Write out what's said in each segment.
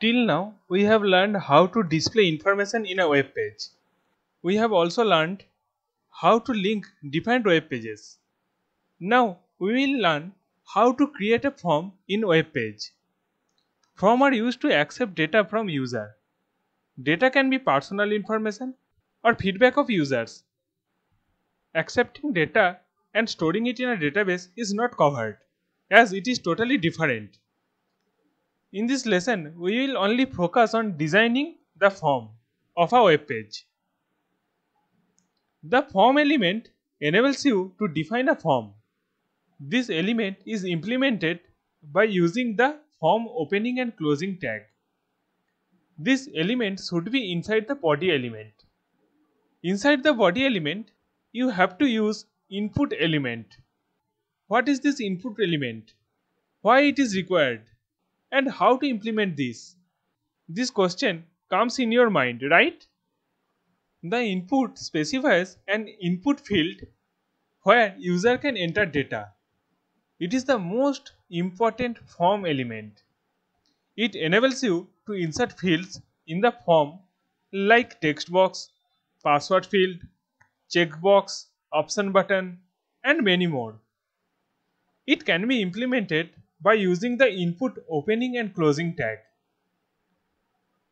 Till now, we have learned how to display information in a web page. We have also learned how to link different web pages. Now, we will learn how to create a form in web page. Forms are used to accept data from user. Data can be personal information or feedback of users. Accepting data and storing it in a database is not covered, as it is totally different. In this lesson, we will only focus on designing the form of a web page. The form element enables you to define a form. This element is implemented by using the form opening and closing tag. This element should be inside the body element. Inside the body element, you have to use input element. What is this input element? Why it is required? And how to implement this? This question comes in your mind, right? The input specifies an input field where user can enter data. It is the most important form element. It enables you to insert fields in the form like text box, password field, checkbox, option button, and many more. It can be implemented by using the input opening and closing tag.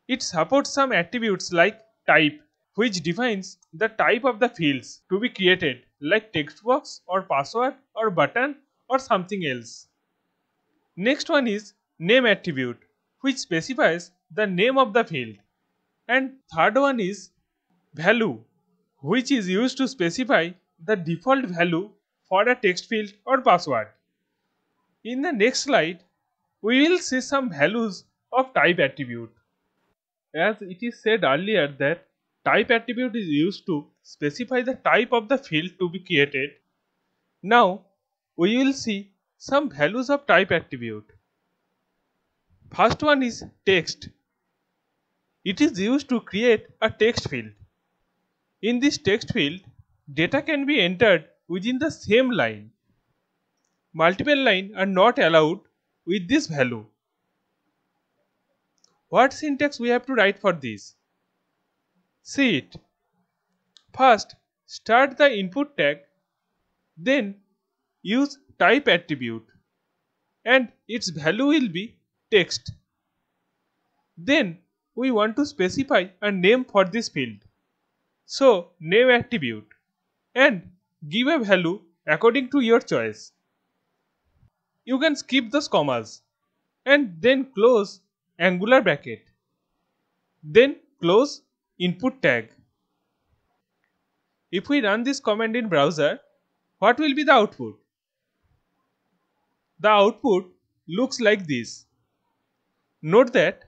It supports some attributes like type, which defines the type of the fields to be created like text box or password or button or something else. Next one is name attribute, which specifies the name of the field. And third one is value, which is used to specify the default value for a text field or password. In the next slide, we will see some values of type attribute. As it is said earlier that type attribute is used to specify the type of the field to be created. Now we will see some values of type attribute. First one is text. It is used to create a text field. In this text field, data can be entered within the same line. Multiple lines are not allowed with this value. What syntax we have to write for this? See it. First, start the input tag, then use type attribute and its value will be text. Then we want to specify a name for this field. So name attribute and give a value according to your choice. You can skip those commas and then close angular bracket. Then close input tag. If we run this command in browser, what will be the output? The output looks like this. Note that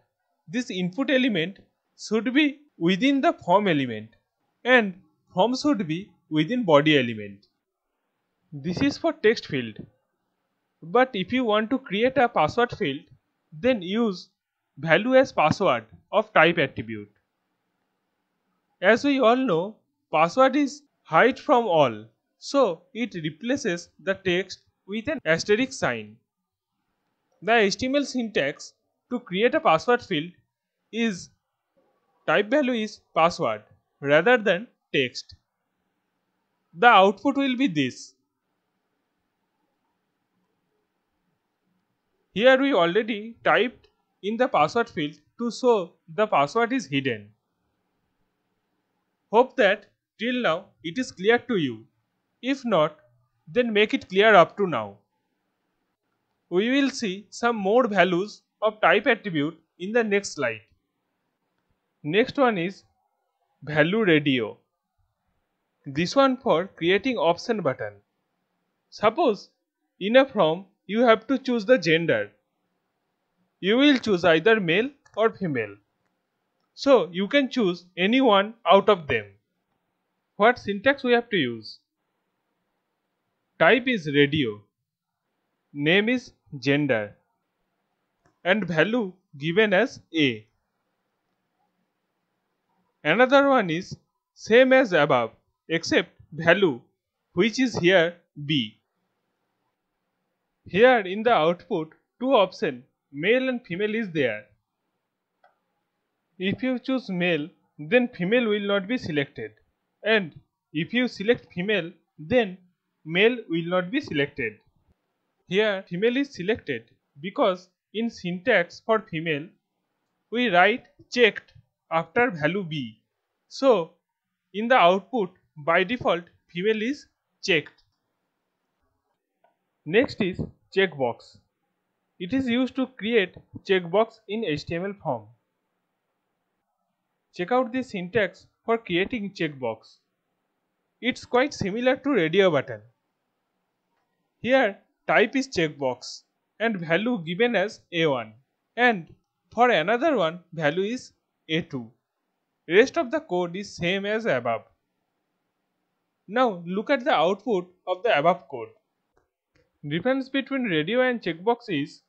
this input element should be within the form element and form should be within body element. This is for text field. But if you want to create a password field, then use value as password of type attribute. As we all know, password is hide from all, so it replaces the text with an asterisk sign. The HTML syntax to create a password field is type value is password rather than text. The output will be this. Here we already typed in the password field to show the password is hidden. Hope that till now it is clear to you. If not, then make it clear up to now. We will see some more values of type attribute in the next slide. Next one is value radio. This one for creating option button. Suppose in a form you have to choose the gender. You will choose either male or female. So you can choose any one out of them. What syntax we have to use? Type is radio. Name is gender. And value given as A. Another one is same as above except value, which is here B. Here in the output, two options male and female is there. If you choose male, then female will not be selected, and if you select female, then male will not be selected. Here female is selected because in syntax for female we write checked after value b. So in the output by default female is checked. Next is checkbox. It is used to create checkbox in HTML form. Check out the syntax for creating checkbox. It's quite similar to radio button. Here type is checkbox and value given as A1, and for another one value is A2. Rest of the code is same as above. Now look at the output of the above code. Difference between radio and checkbox is,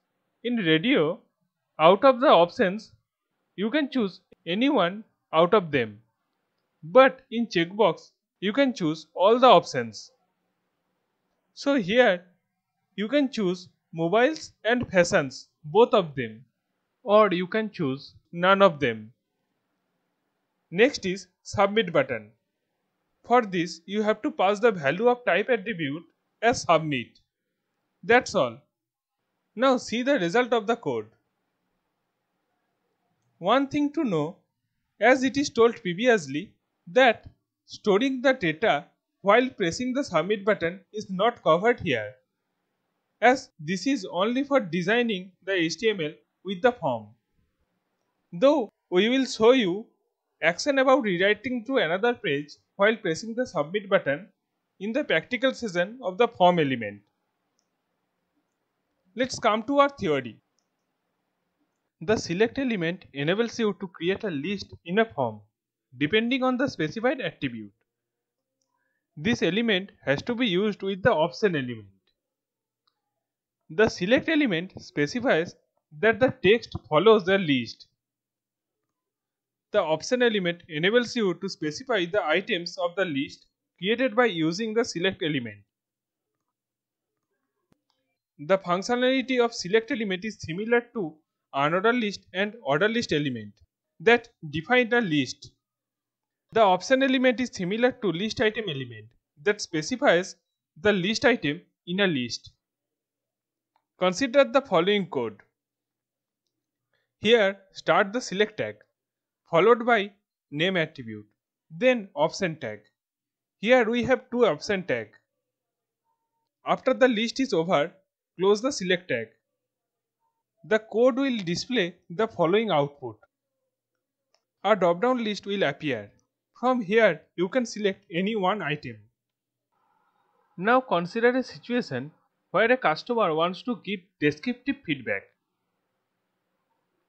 in radio, out of the options you can choose any one out of them, but in checkbox you can choose all the options. So here you can choose mobiles and fashions, both of them, or you can choose none of them. Next is submit button. For this you have to pass the value of type attribute as submit. That's all. Now see the result of the code. One thing to know, as it is told previously, that storing the data while pressing the submit button is not covered here, as this is only for designing the HTML with the form. Though we will show you action about rewriting to another page while pressing the submit button in the practical session of the form element. Let's come to our theory. The select element enables you to create a list in a form depending on the specified attribute. This element has to be used with the option element. The select element specifies that the text follows the list. The option element enables you to specify the items of the list created by using the select element. The functionality of select element is similar to unordered list and ordered list element that define a list. The option element is similar to list item element that specifies the list item in a list. Consider the following code. Here start the select tag followed by name attribute, then option tag. Here we have two option tag. After the list is over, close the select tag. The code will display the following output. A drop-down list will appear. From here you can select any one item. Now consider a situation where a customer wants to give descriptive feedback.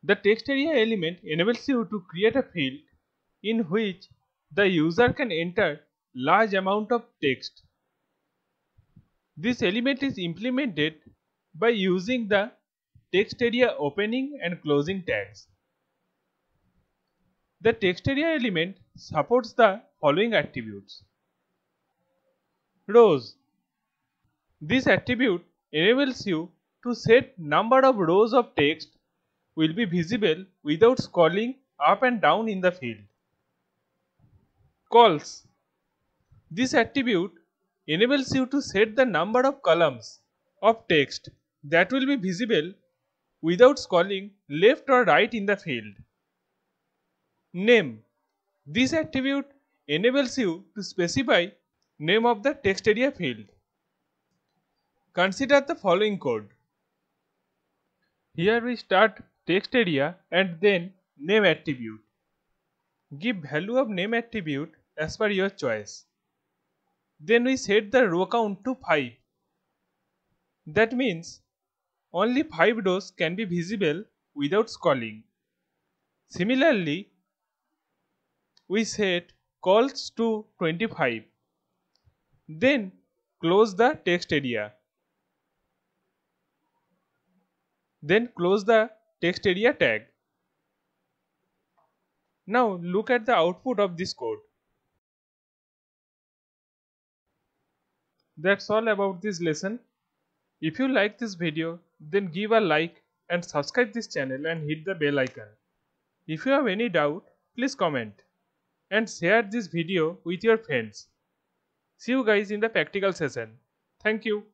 The text area element enables you to create a field in which the user can enter large amount of text. This element is implemented by using the text area opening and closing tags. The text area element supports the following attributes. Rows. This attribute enables you to set number of rows of text will be visible without scrolling up and down in the field. Calls. This attribute enables you to set the number of columns of text that will be visible without scrolling left or right in the field. Name. This attribute enables you to specify name of the text area field. Consider the following code. Here we start text area and then name attribute. Give value of name attribute as per your choice. Then we set the row count to 5. That means only 5 rows can be visible without scrolling. Similarly, we set calls to 25. Then close the text area. Then close the text area tag. Now look at the output of this code. That's all about this lesson. If you like this video, then give a like and subscribe this channel and hit the bell icon. If you have any doubt, please comment and share this video with your friends. See you guys in the practical session. Thank you.